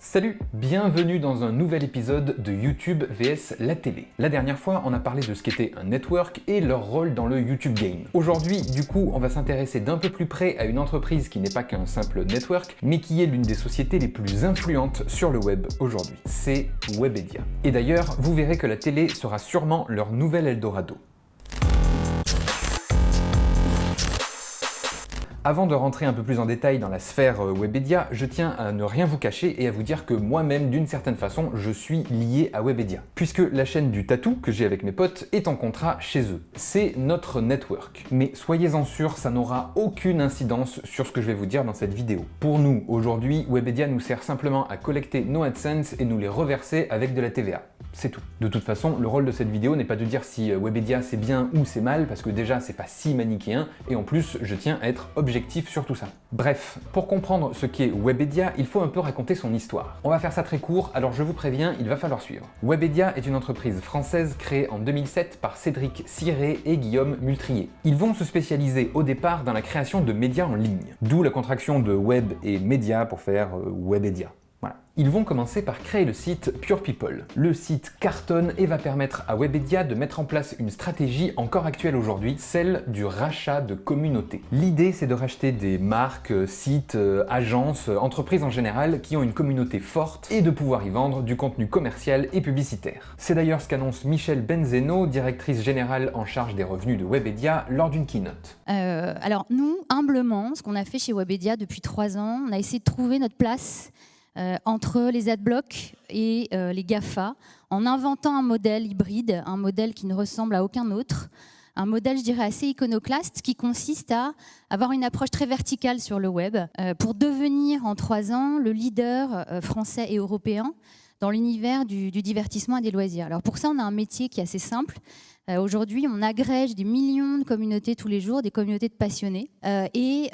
Salut, bienvenue dans un nouvel épisode de YouTube vs la télé. La dernière fois, on a parlé de ce qu'était un network et leur rôle dans le YouTube game. Aujourd'hui, du coup, on va s'intéresser d'un peu plus près à une entreprise qui n'est pas qu'un simple network, mais qui est l'une des sociétés les plus influentes sur le web aujourd'hui. C'est Webedia. Et d'ailleurs, vous verrez que la télé sera sûrement leur nouvel Eldorado. Avant de rentrer un peu plus en détail dans la sphère Webedia, je tiens à ne rien vous cacher et à vous dire que moi-même, d'une certaine façon, je suis lié à Webedia. Puisque la chaîne du tatou que j'ai avec mes potes est en contrat chez eux. C'est notre network. Mais soyez-en sûrs, ça n'aura aucune incidence sur ce que je vais vous dire dans cette vidéo. Pour nous, aujourd'hui, Webedia nous sert simplement à collecter nos AdSense et nous les reverser avec de la TVA. C'est tout. De toute façon, le rôle de cette vidéo n'est pas de dire si Webedia c'est bien ou c'est mal, parce que déjà c'est pas si manichéen, et en plus je tiens à être objectif sur tout ça. Bref, pour comprendre ce qu'est Webedia, il faut un peu raconter son histoire. On va faire ça très court, alors je vous préviens, il va falloir suivre. Webedia est une entreprise française créée en 2007 par Cédric Siré et Guillaume Multrier. Ils vont se spécialiser au départ dans la création de médias en ligne, d'où la contraction de web et média pour faire Webedia. Voilà. Ils vont commencer par créer le site Pure People. Le site cartonne et va permettre à Webedia de mettre en place une stratégie encore actuelle aujourd'hui, celle du rachat de communautés. L'idée, c'est de racheter des marques, sites, agences, entreprises en général qui ont une communauté forte et de pouvoir y vendre du contenu commercial et publicitaire. C'est d'ailleurs ce qu'annonce Michèle Benzeno, directrice générale en charge des revenus de Webedia, lors d'une keynote. Alors nous, humblement, ce qu'on a fait chez Webedia depuis 3 ans, on a essayé de trouver notre place entre les adblocks et les GAFA, en inventant un modèle hybride, un modèle qui ne ressemble à aucun autre, un modèle, je dirais, assez iconoclaste, qui consiste à avoir une approche très verticale sur le web, pour devenir en 3 ans le leader français et européen dans l'univers du divertissement et des loisirs. Alors pour ça, on a un métier qui est assez simple. Aujourd'hui, on agrège des millions de communautés tous les jours, des communautés de passionnés, et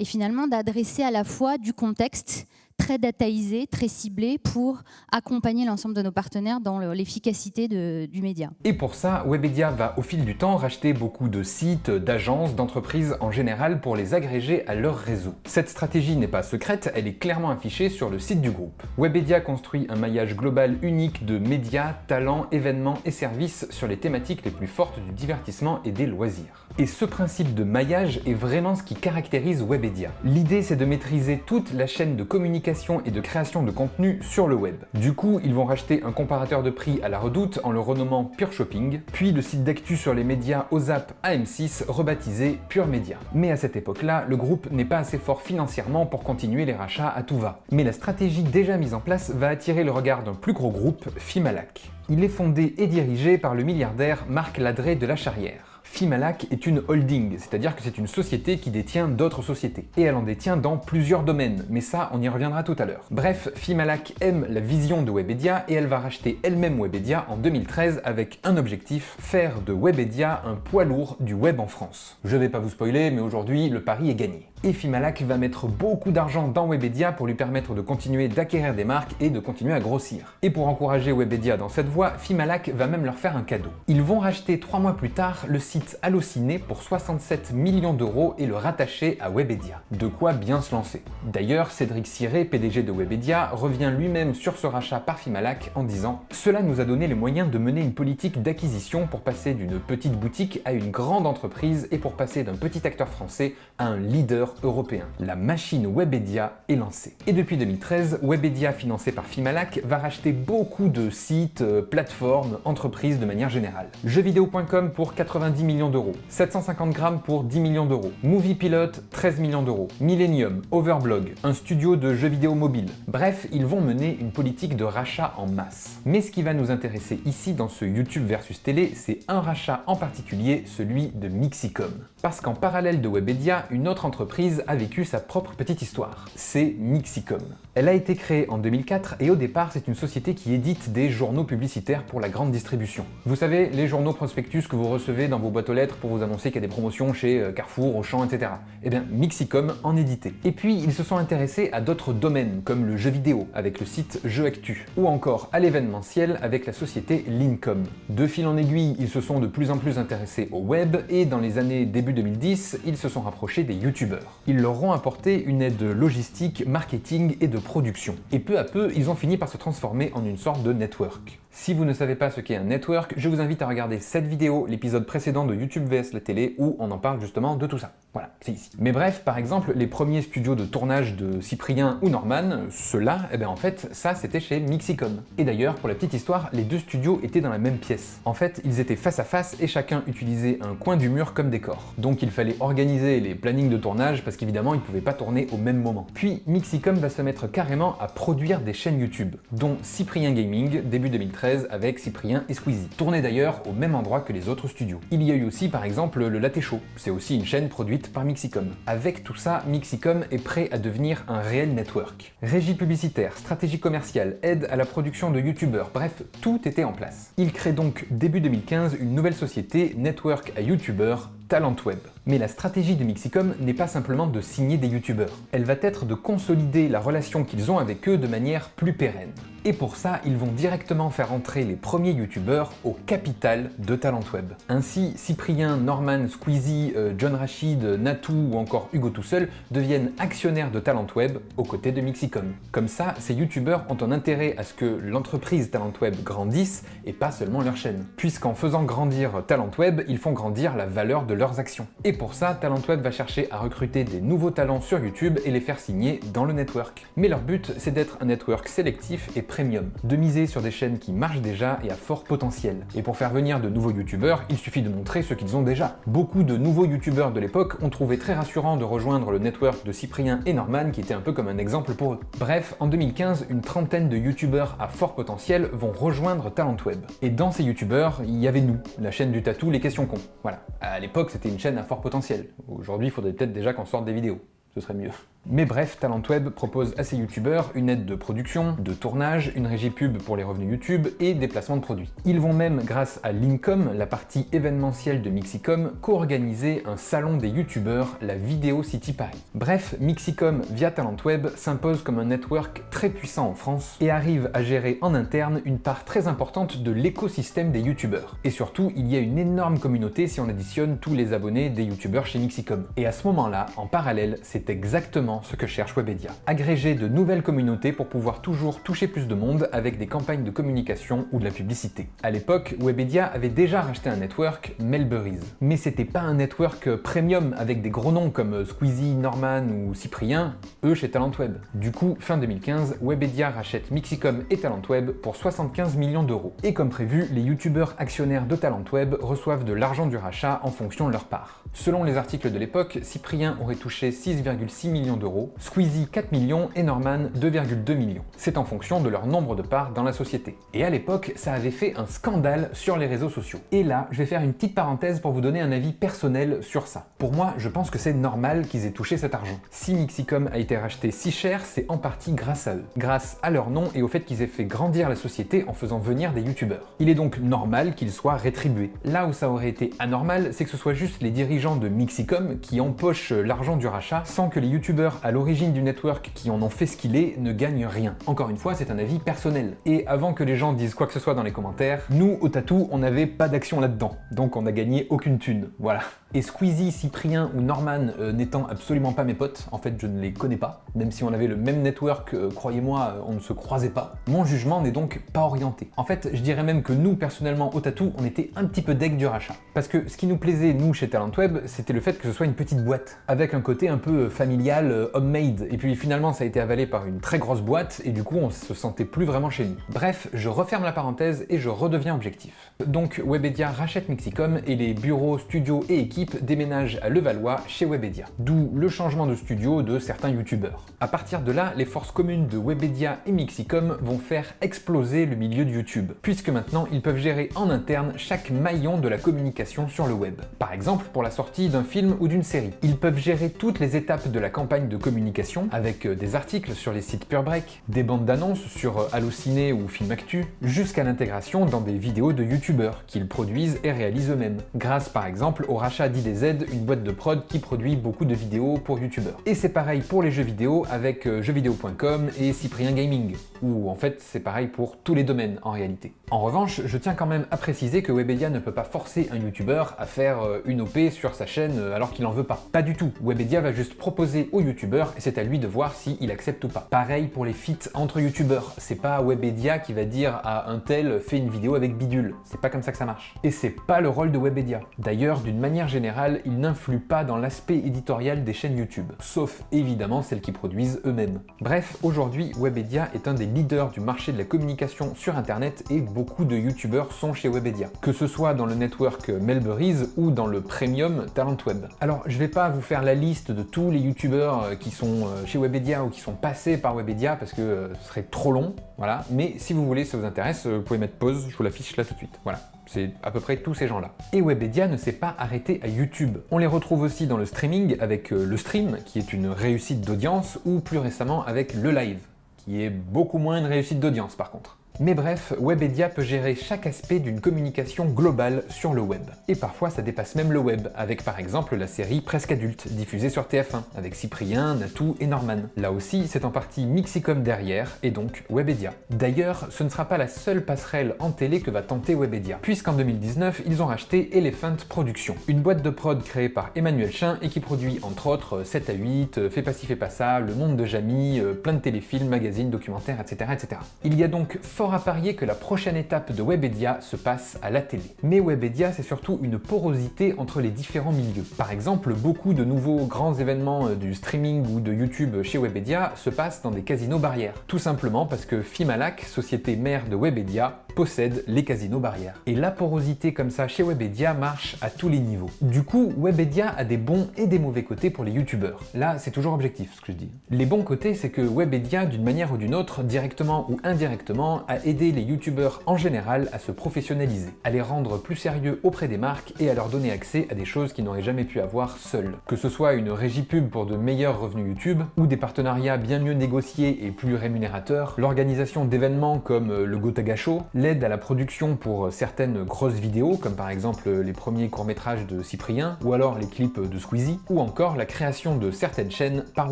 finalement d'adresser à la fois du contexte très dataisé, très ciblé pour accompagner l'ensemble de nos partenaires dans l'efficacité du média. Et pour ça, Webedia va au fil du temps racheter beaucoup de sites, d'agences, d'entreprises en général pour les agréger à leur réseau. Cette stratégie n'est pas secrète, elle est clairement affichée sur le site du groupe. Webedia construit un maillage global unique de médias, talents, événements et services sur les thématiques les plus fortes du divertissement et des loisirs. Et ce principe de maillage est vraiment ce qui caractérise Webedia. L'idée, c'est de maîtriser toute la chaîne de communication et de création de contenu sur le web. Du coup, ils vont racheter un comparateur de prix à la redoute en le renommant Pure Shopping, puis le site d'actu sur les médias OZAP à M6 rebaptisé Pure Media. Mais à cette époque-là, le groupe n'est pas assez fort financièrement pour continuer les rachats à tout va. Mais la stratégie déjà mise en place va attirer le regard d'un plus gros groupe, Fimalac. Il est fondé et dirigé par le milliardaire Marc Ladré de la Charrière. Fimalac est une holding, c'est-à-dire que c'est une société qui détient d'autres sociétés. Et elle en détient dans plusieurs domaines, mais ça, on y reviendra tout à l'heure. Bref, Fimalac aime la vision de Webedia et elle va racheter elle-même Webedia en 2013 avec un objectif, faire de Webedia un poids lourd du web en France. Je vais pas vous spoiler, mais aujourd'hui, le pari est gagné. Et Fimalac va mettre beaucoup d'argent dans Webedia pour lui permettre de continuer d'acquérir des marques et de continuer à grossir. Et pour encourager Webedia dans cette voie, Fimalac va même leur faire un cadeau. Ils vont racheter 3 mois plus tard le site Allociné pour 67 millions d'euros et le rattacher à Webedia. De quoi bien se lancer. D'ailleurs, Cédric Siré, PDG de Webedia, revient lui-même sur ce rachat par Fimalac en disant « Cela nous a donné les moyens de mener une politique d'acquisition pour passer d'une petite boutique à une grande entreprise et pour passer d'un petit acteur français à un leader européen. La machine Webedia est lancée. » Et depuis 2013, Webedia, financé par Fimalac, va racheter beaucoup de sites, plateformes, entreprises de manière générale. Jeuxvideo.com pour 90 millions d'euros, 750 grammes pour 10 millions d'euros, MoviePilot 13 millions d'euros, Millennium, Overblog, un studio de jeux vidéo mobile. Bref, ils vont mener une politique de rachat en masse. Mais ce qui va nous intéresser ici dans ce YouTube versus télé, c'est un rachat en particulier, celui de Mixicom. Parce qu'en parallèle de Webedia, une autre entreprise a vécu sa propre petite histoire. C'est Mixicom. Elle a été créée en 2004 et au départ, c'est une société qui édite des journaux publicitaires pour la grande distribution. Vous savez, les journaux prospectus que vous recevez dans vos boîtes aux lettres pour vous annoncer qu'il y a des promotions chez Carrefour, Auchan, etc. Eh bien, Mixicom en éditait. Et puis, ils se sont intéressés à d'autres domaines, comme le jeu vidéo, avec le site Jeux Actu, ou encore à l'événementiel avec la société Lincom. De fil en aiguille, ils se sont de plus en plus intéressés au web, et dans les années début 2010, ils se sont rapprochés des youtubeurs. Ils leur ont apporté une aide logistique, marketing et de production. Et peu à peu, ils ont fini par se transformer en une sorte de network. Si vous ne savez pas ce qu'est un network, je vous invite à regarder cette vidéo, l'épisode précédent de YouTube vs la télé, où on en parle justement de tout ça. Voilà, c'est ici. Mais bref, par exemple, les premiers studios de tournage de Cyprien ou Norman, ceux-là, en fait, ça c'était chez Mixicom. Et d'ailleurs, pour la petite histoire, les deux studios étaient dans la même pièce. En fait, ils étaient face à face et chacun utilisait un coin du mur comme décor. Donc il fallait organiser les plannings de tournage parce qu'évidemment, ils ne pouvaient pas tourner au même moment. Puis Mixicom va se mettre carrément à produire des chaînes YouTube, dont Cyprien Gaming, début 2013, avec Cyprien et Squeezie, tourné d'ailleurs au même endroit que les autres studios. Il y a eu aussi par exemple le Latte Show, c'est aussi une chaîne produite par Mixicom. Avec tout ça, Mixicom est prêt à devenir un réel network. Régie publicitaire, stratégie commerciale, aide à la production de youtubeurs, bref, tout était en place. Il crée donc début 2015 une nouvelle société, Network à youtubeurs, TalentWeb. Mais la stratégie de Mixicom n'est pas simplement de signer des youtubeurs. Elle va être de consolider la relation qu'ils ont avec eux de manière plus pérenne. Et pour ça, ils vont directement faire entrer les premiers youtubeurs au capital de TalentWeb. Ainsi, Cyprien, Norman, Squeezie, John Rachid, Natou ou encore Hugo tout seul deviennent actionnaires de TalentWeb aux côtés de Mixicom. Comme ça, ces youtubeurs ont un intérêt à ce que l'entreprise TalentWeb grandisse et pas seulement leur chaîne. Puisqu'en faisant grandir TalentWeb, ils font grandir la valeur de leurs actions. Et pour ça, TalentWeb va chercher à recruter des nouveaux talents sur YouTube et les faire signer dans le network. Mais leur but, c'est d'être un network sélectif et premium, de miser sur des chaînes qui marchent déjà et à fort potentiel. Et pour faire venir de nouveaux youtubeurs, il suffit de montrer ce qu'ils ont déjà. Beaucoup de nouveaux youtubeurs de l'époque ont trouvé très rassurant de rejoindre le network de Cyprien et Norman qui était un peu comme un exemple pour eux. Bref, en 2015, une trentaine de youtubeurs à fort potentiel vont rejoindre TalentWeb. Et dans ces youtubeurs, il y avait nous, la chaîne du tatou Les Questions Cons. Voilà. À l'époque, c'était une chaîne à fort potentiel. Aujourd'hui, il faudrait peut-être déjà qu'on sorte des vidéos. Ce serait mieux. Mais bref, TalentWeb propose à ses youtubeurs une aide de production, de tournage, une régie pub pour les revenus YouTube et des placements de produits. Ils vont même, grâce à Lincom, la partie événementielle de Mixicom, co-organiser un salon des youtubeurs, la Video City Paris. Bref, Mixicom via TalentWeb s'impose comme un network très puissant en France et arrive à gérer en interne une part très importante de l'écosystème des youtubeurs. Et surtout, il y a une énorme communauté si on additionne tous les abonnés des youtubeurs chez Mixicom. Et à ce moment-là, en parallèle, c'est exactement ce que cherche Webedia. Agréger de nouvelles communautés pour pouvoir toujours toucher plus de monde avec des campagnes de communication ou de la publicité. À l'époque, Webedia avait déjà racheté un network, Melburys. Mais c'était pas un network premium avec des gros noms comme Squeezie, Norman ou Cyprien, eux chez TalentWeb. Du coup, fin 2015, Webedia rachète Mixicom et TalentWeb pour 75 millions d'euros. Et comme prévu, les youtubeurs actionnaires de TalentWeb reçoivent de l'argent du rachat en fonction de leur part. Selon les articles de l'époque, Cyprien aurait touché 6,6 millions d'euros, Squeezie 4 millions et Norman 2,2 millions. C'est en fonction de leur nombre de parts dans la société. Et à l'époque, ça avait fait un scandale sur les réseaux sociaux. Et là, je vais faire une petite parenthèse pour vous donner un avis personnel sur ça. Pour moi, je pense que c'est normal qu'ils aient touché cet argent. Si Mixicom a été racheté si cher, c'est en partie grâce à eux. Grâce à leur nom et au fait qu'ils aient fait grandir la société en faisant venir des youtubeurs. Il est donc normal qu'ils soient rétribués. Là où ça aurait été anormal, c'est que ce soit juste les dirigeants de Mixicom qui empochent l'argent du rachat sans que les youtubeurs à l'origine du network qui en ont fait ce qu'il est ne gagnent rien. Encore une fois, c'est un avis personnel. Et avant que les gens disent quoi que ce soit dans les commentaires, nous, au tatou, on n'avait pas d'action là-dedans. Donc on n'a gagné aucune thune. Voilà. Et Squeezie, Cyprien ou Norman n'étant absolument pas mes potes, en fait je ne les connais pas, même si on avait le même network, croyez-moi, on ne se croisait pas. Mon jugement n'est donc pas orienté. En fait, je dirais même que nous, personnellement, au tatou, on était un petit peu deg du rachat. Parce que ce qui nous plaisait, nous, chez TalentWeb, c'était le fait que ce soit une petite boîte, avec un côté un peu familial, homemade. Et puis finalement, ça a été avalé par une très grosse boîte, et du coup, on se sentait plus vraiment chez nous. Bref, je referme la parenthèse et je redeviens objectif. Donc, Webedia rachète Mixicom, et les bureaux, studios et équipes déménagent à Levallois chez Webedia. D'où le changement de studio de certains youtubeurs. À partir de là, les forces communes de Webedia et Mixicom vont faire exploser le milieu de YouTube, puisque maintenant ils peuvent gérer en interne chaque maillon de la communication sur le web. Par exemple, pour la sortie d'un film ou d'une série. Ils peuvent gérer toutes les étapes de la campagne de communication, avec des articles sur les sites Pure Break, des bandes d'annonces sur Allociné ou Film Actu, jusqu'à l'intégration dans des vidéos de youtubeurs qu'ils produisent et réalisent eux-mêmes, grâce par exemple au rachat Paradis des Z, une boîte de prod qui produit beaucoup de vidéos pour youtubeurs. Et c'est pareil pour les jeux vidéo avec jeuxvideo.com et Cyprien Gaming, ou en fait c'est pareil pour tous les domaines en réalité. En revanche, je tiens quand même à préciser que Webedia ne peut pas forcer un youtubeur à faire une OP sur sa chaîne alors qu'il en veut pas. Pas du tout. Webedia va juste proposer au youtubeur et c'est à lui de voir s'il accepte ou pas. Pareil pour les feats entre youtubeurs. C'est pas Webedia qui va dire à un tel fais une vidéo avec bidule. C'est pas comme ça que ça marche. Et c'est pas le rôle de Webedia. D'ailleurs, d'une manière générale, il n'influe pas dans l'aspect éditorial des chaînes YouTube. Sauf évidemment celles qui produisent eux-mêmes. Bref, aujourd'hui, Webedia est un des leaders du marché de la communication sur internet et beaucoup de youtubeurs sont chez Webedia. Que ce soit dans le network Melburys ou dans le premium Talentweb. Alors, je vais pas vous faire la liste de tous les youtubeurs qui sont chez Webedia ou qui sont passés par Webedia parce que ce serait trop long, voilà. Mais si vous voulez, ça vous intéresse, vous pouvez mettre pause, je vous l'affiche là tout de suite, voilà. C'est à peu près tous ces gens-là. Et Webedia ne s'est pas arrêté à YouTube. On les retrouve aussi dans le streaming avec le stream, qui est une réussite d'audience, ou plus récemment avec le live, qui est beaucoup moins une réussite d'audience par contre. Mais bref, Webedia peut gérer chaque aspect d'une communication globale sur le web. Et parfois ça dépasse même le web, avec par exemple la série Presque Adulte, diffusée sur TF1, avec Cyprien, Natou et Norman. Là aussi, c'est en partie Mixicom derrière, et donc Webedia. D'ailleurs, ce ne sera pas la seule passerelle en télé que va tenter Webedia, puisqu'en 2019, ils ont racheté Elephant Productions, une boîte de prod créée par Emmanuel Chin et qui produit entre autres 7 à 8, Fais pas ci, fais pas ça, Le Monde de Jamie, plein de téléfilms, magazines, documentaires, etc. etc. Il y a donc fort à parier que la prochaine étape de Webedia se passe à la télé. Mais Webedia, c'est surtout une porosité entre les différents milieux. Par exemple, beaucoup de nouveaux grands événements du streaming ou de YouTube chez Webedia se passent dans des casinos barrières. Tout simplement parce que Fimalac, société mère de Webedia, possède les casinos barrières. Et la porosité comme ça chez Webedia marche à tous les niveaux. Du coup, Webedia a des bons et des mauvais côtés pour les youtubeurs. Là, c'est toujours objectif ce que je dis. Les bons côtés, c'est que Webedia, d'une manière ou d'une autre, directement ou indirectement, a aider les youtubeurs en général à se professionnaliser, à les rendre plus sérieux auprès des marques et à leur donner accès à des choses qu'ils n'auraient jamais pu avoir seuls. Que ce soit une régie pub pour de meilleurs revenus YouTube, ou des partenariats bien mieux négociés et plus rémunérateurs, l'organisation d'événements comme le Gotaga Show, l'aide à la production pour certaines grosses vidéos, comme par exemple les premiers courts-métrages de Cyprien, ou alors les clips de Squeezie, ou encore la création de certaines chaînes par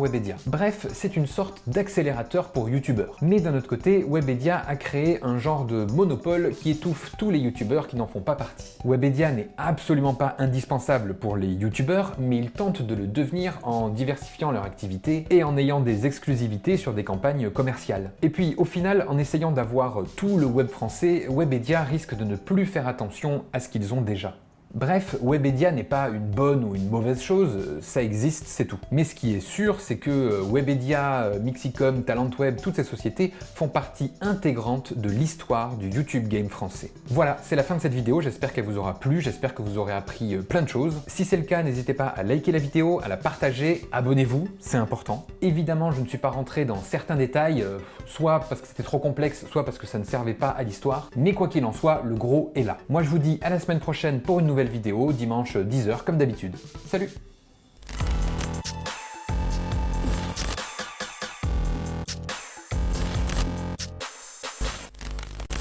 Webedia. Bref, c'est une sorte d'accélérateur pour youtubeurs. Mais d'un autre côté, Webedia a créé un genre de monopole qui étouffe tous les youtubeurs qui n'en font pas partie. Webedia n'est absolument pas indispensable pour les youtubeurs, mais ils tentent de le devenir en diversifiant leur activité et en ayant des exclusivités sur des campagnes commerciales. Et puis au final, en essayant d'avoir tout le web français, Webedia risque de ne plus faire attention à ce qu'ils ont déjà. Bref, Webedia n'est pas une bonne ou une mauvaise chose, ça existe, c'est tout. Mais ce qui est sûr, c'est que Webedia, Mixicom, Talentweb, toutes ces sociétés font partie intégrante de l'histoire du YouTube game français. Voilà, c'est la fin de cette vidéo, j'espère qu'elle vous aura plu, j'espère que vous aurez appris plein de choses. Si c'est le cas, n'hésitez pas à liker la vidéo, à la partager, abonnez-vous, c'est important. Évidemment, je ne suis pas rentré dans certains détails, soit parce que c'était trop complexe, soit parce que ça ne servait pas à l'histoire, mais quoi qu'il en soit, le gros est là. Moi je vous dis à la semaine prochaine pour une nouvelle vidéo, dimanche 10h comme d'habitude. Salut!